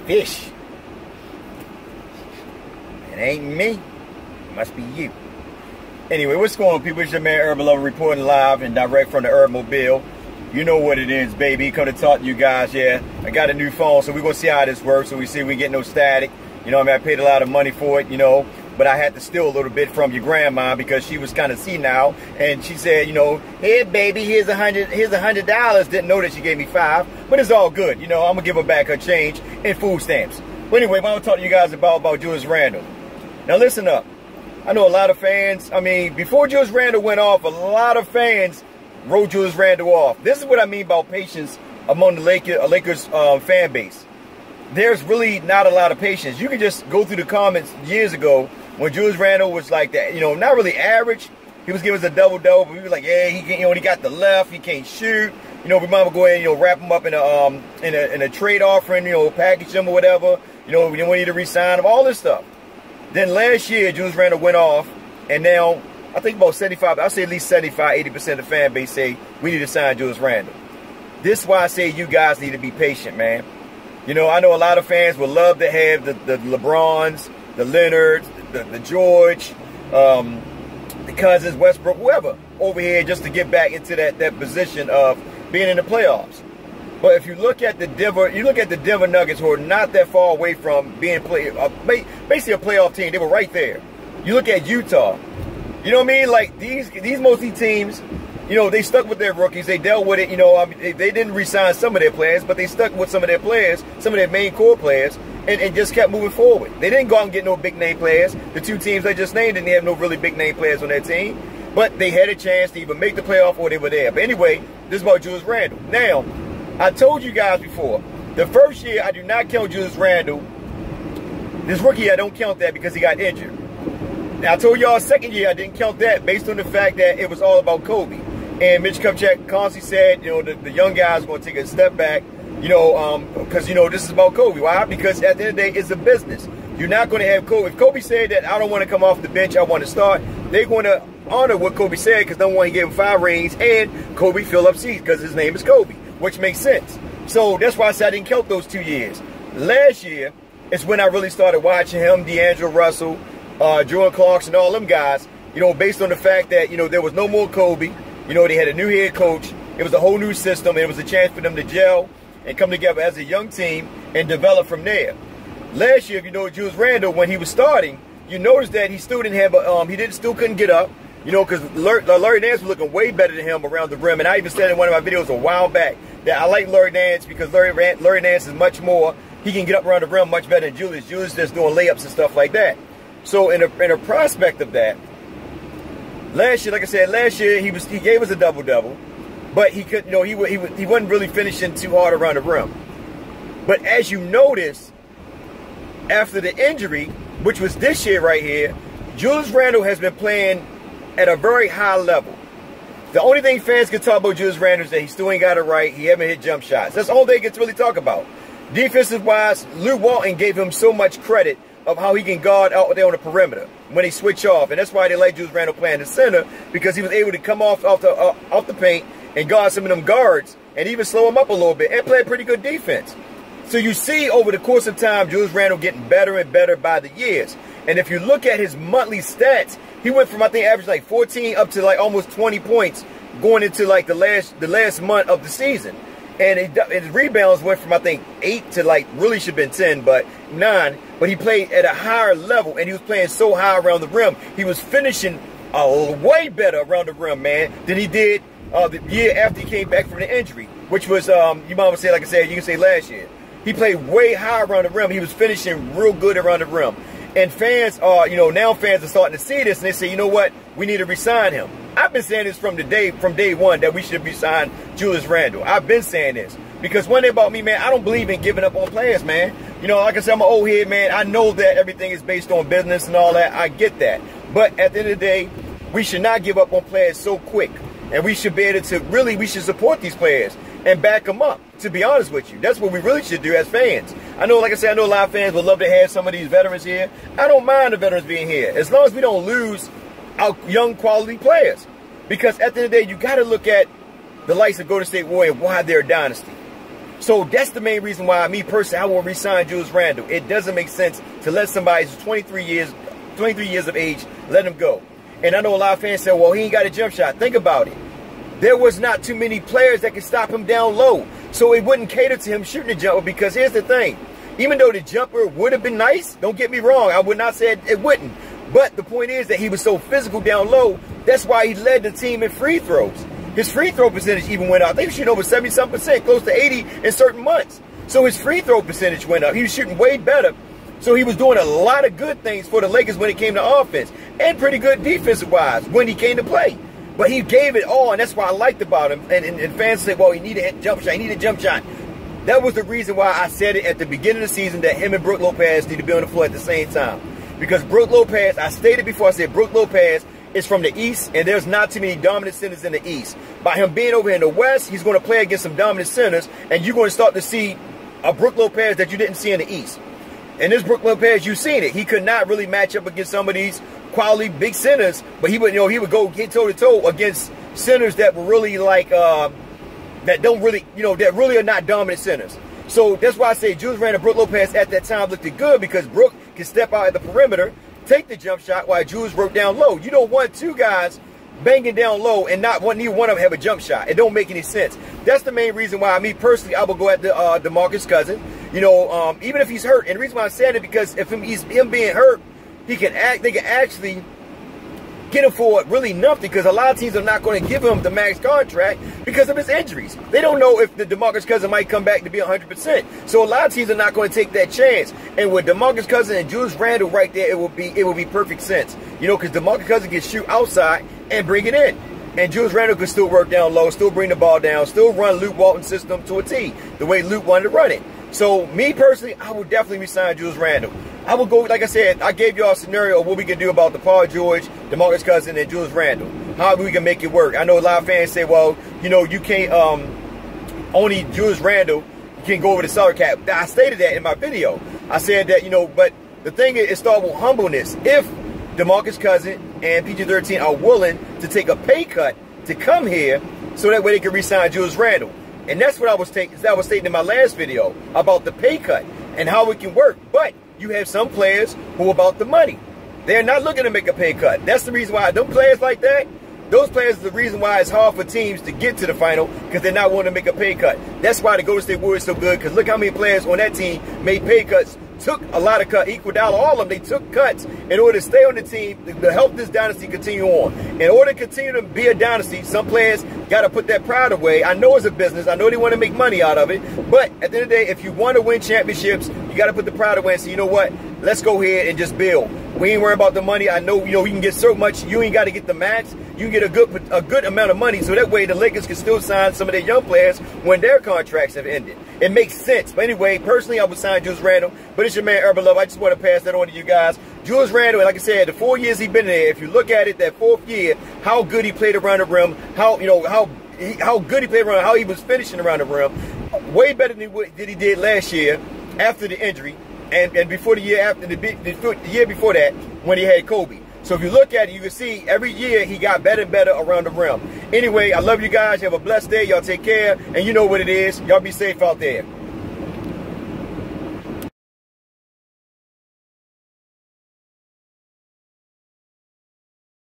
fish. It ain't me. It must be you. Anyway, what's going on, people? It's your man, Urban Lover, reporting live and direct from the Urban-mobile. You know what it is, baby. Come to talk to you guys. Yeah, I got a new phone, so we're going to see how this works. So we see if we get no static. You know, I mean, I paid a lot of money for it, you know, but I had to steal a little bit from your grandma because she was kind of senile. And she said, you know, hey, baby, here's $100. Didn't know that she gave me $5, but it's all good. You know, I'm going to give her back her change and food stamps. But anyway, I want to talk to you guys about Julius Randle. Now, listen up. I know a lot of fans, I mean, before Julius Randle went off, a lot of fans wrote Julius Randle off. This is what I mean about patience among the Lakers fan base. There's really not a lot of patience. You can just go through the comments years ago when Julius Randle was like that, you know, not really average. He was giving us a double-double, but we were like, yeah, he can't, you know, he got the left, he can't shoot. You know, we might go ahead and, you know, wrap him up in a trade offering, you know, package him or whatever. You know, we didn't want you to re-sign him, all this stuff. Then last year, Julius Randle went off, and now I think about 75, I'll say at least 75, 80% of the fan base say we need to sign Julius Randle. This is why I say you guys need to be patient, man. You know, I know a lot of fans would love to have the LeBrons, the Leonards, the George, the Cousins, Westbrook, whoever over here just to get back into that position of being in the playoffs. But if you look at the Denver Nuggets, who are not that far away from being basically a playoff team, they were right there. You look at Utah, you know what I mean? Like these mostly teams, you know, they stuck with their rookies. They dealt with it. You know, I mean, they didn't re-sign some of their players, but they stuck with some of their players, some of their main core players, and just kept moving forward. They didn't go out and get no big name players. The two teams I just named didn't have no really big name players on their team, but they had a chance to either make the playoff or they were there. But anyway, this is about Julius Randle. Now, I told you guys before, the first year I do not count Julius Randle. This rookie, I don't count that because he got injured. Now, I told y'all second year I didn't count that based on the fact that it was all about Kobe. And Mitch Kupchak constantly said, you know, the young guys are going to take a step back, you know, because, you know, this is about Kobe. Why? Because at the end of the day, it's a business. You're not going to have Kobe. If Kobe said that I don't want to come off the bench, I want to start, they're going to honor what Kobe said because number one, he gave him 5 rings, and Kobe filled up seats because his name is Kobe, which makes sense. So that's why I said I didn't count those 2 years. Last year is when I really started watching him, D'Angelo Russell, Jordan Clarkson, all them guys, you know, based on the fact that, you know, there was no more Kobe. You know, they had a new head coach. It was a whole new system. And it was a chance for them to gel and come together as a young team and develop from there. Last year, if you know, Julius Randle, when he was starting, you noticed that he still didn't have still couldn't get up. You know, because Larry Nance was looking way better than him around the rim. And I even said in one of my videos a while back that I like Larry Nance because Larry Nance is much more, he can get up around the rim much better than Julius. Julius just doing layups and stuff like that. So in a prospect of that, last year, like I said, he gave us a double-double, but he couldn't, you know, he wasn't really finishing too hard around the rim. But as you notice, after the injury, which was this year right here, Julius Randle has been playing at a very high level. The only thing fans can talk about Julius Randle is that he still ain't got it right. He haven't hit jump shots. That's all they can really talk about. Defensive-wise, Luke Walton gave him so much credit of how he can guard out there on the perimeter when they switch off. And that's why they like Julius Randle playing the center, because he was able to come off the paint and guard some of them guards and even slow him up a little bit and play a pretty good defense. So you see over the course of time, Julius Randle getting better and better by the years. And if you look at his monthly stats, he went from, I think, average like 14 up to like almost 20 points going into like the last month of the season. And his rebounds went from, I think, 8 to like, really should have been 10, but 9. But he played at a higher level, and he was playing so high around the rim. He was finishing way better around the rim, man, than he did the year after he came back from the injury, which was, you might say, like I said, you can say last year. He played way high around the rim. He was finishing real good around the rim. And fans are, you know, now fans are starting to see this, and they say, you know what, we need to re-sign him. I've been saying this from day one that we should re-sign Julius Randle. I've been saying this. Because one thing about me, man, I don't believe in giving up on players, man. You know, like I said, I'm an old head, man. I know that everything is based on business and all that. I get that. But at the end of the day, we should not give up on players so quick. And we should be able to really, we should support these players and back them up, to be honest with you. That's what we really should do as fans. I know, like I said, I know a lot of fans would love to have some of these veterans here. I don't mind the veterans being here, as long as we don't lose our young quality players. Because at the end of the day, you got to look at the likes of Golden State Warriors, why they're a dynasty. So that's the main reason why me personally, I will resign Julius Randle. It doesn't make sense to let somebody who's 23 years of age, let him go. And I know a lot of fans say, well, he ain't got a jump shot. Think about it. There was not too many players that could stop him down low. So it wouldn't cater to him shooting the jumper, because here's the thing. Even though the jumper would have been nice, don't get me wrong, I would not say it wouldn't. But the point is that he was so physical down low, that's why he led the team in free throws. His free throw percentage even went up. I think he was shooting over 70-something%, close to 80 in certain months. So his free throw percentage went up. He was shooting way better. So he was doing a lot of good things for the Lakers when it came to offense, and pretty good defensive-wise when he came to play. But he gave it all, and that's what I liked about him. And fans say, well, he needed a jump shot. He needed a jump shot. That was the reason why I said it at the beginning of the season that him and Brook Lopez need to be on the floor at the same time. Because Brook Lopez, I stated before, I said Brook Lopez is from the East, and there's not too many dominant centers in the East. By him being over in the West, he's going to play against some dominant centers, and you're going to start to see a Brook Lopez that you didn't see in the East. And this Brook Lopez, you've seen it. He could not really match up against some of these quality big centers, but he would, he would go get toe-to-toe against centers that were really like, that don't really, that really are not dominant centers. So that's why I say Julius Randle and Brook Lopez at that time looked good, because Brook can step out at the perimeter, take the jump shot while Julius broke down low. You don't want two guys banging down low and not neither one of them have a jump shot. It don't make any sense. That's the main reason why, me personally, I will go at the DeMarcus Cousins. Even if he's hurt. And the reason why I said it, because if him being hurt, they can actually get him for really nothing, because a lot of teams are not going to give him the max contract because of his injuries. They don't know if the DeMarcus Cousins might come back to be 100%. So a lot of teams are not going to take that chance. And with DeMarcus Cousins and Julius Randle right there, it will be perfect sense. Because DeMarcus Cousins can shoot outside and bring it in. And Julius Randle can still work down low, still bring the ball down, still run Luke Walton's system to a T, the way Luke wanted to run it. So me personally, I would definitely resign Julius Randle. I would go, like I said, I gave y'all a scenario of what we can do about the Paul George, DeMarcus Cousins, and Julius Randle. How we can make it work. I know a lot of fans say, well, you can't, only Julius Randle can go over the salary cap. I stated that in my video. I said that, but the thing is, it starts with humbleness. If DeMarcus Cousins and PG-13 are willing to take a pay cut to come here, so that way they can re-sign Julius Randle. And that's what I was stating in my last video about the pay cut and how it can work. But you have some players who are about the money. They're not looking to make a pay cut. That's the reason why them players like that, those players are the reason why it's hard for teams to get to the final, because they're not willing to make a pay cut. That's why the Golden State Warriors are so good, because look how many players on that team made pay cuts, took a lot of cuts, Iguodala, all of them, they took cuts in order to stay on the team, to help this dynasty continue on. In order to continue to be a dynasty, some players got to put that pride away. I know it's a business. I know they want to make money out of it. But at the end of the day, if you want to win championships, you got to put the pride away and say, you know what? Let's go ahead and just build. We ain't worrying about the money. I know, we can get so much. You ain't got to get the max. You can get a good amount of money, so that way the Lakers can still sign some of their young players when their contracts have ended. It makes sense. But anyway, personally, I would sign Julius Randle. But it's your man, Urban Love. I just want to pass that on to you guys. Julius Randle, like I said, the 4 years he's been there, if you look at it, that fourth year, how good he played around the rim, how good he played around, how he was finishing around the rim, way better than he did last year after the injury, and before the year after, the year before that, when he had Kobe. So if you look at it, you can see every year he got better and better around the rim. Anyway, I love you guys. You have a blessed day. Y'all take care. And you know what it is. Y'all be safe out there.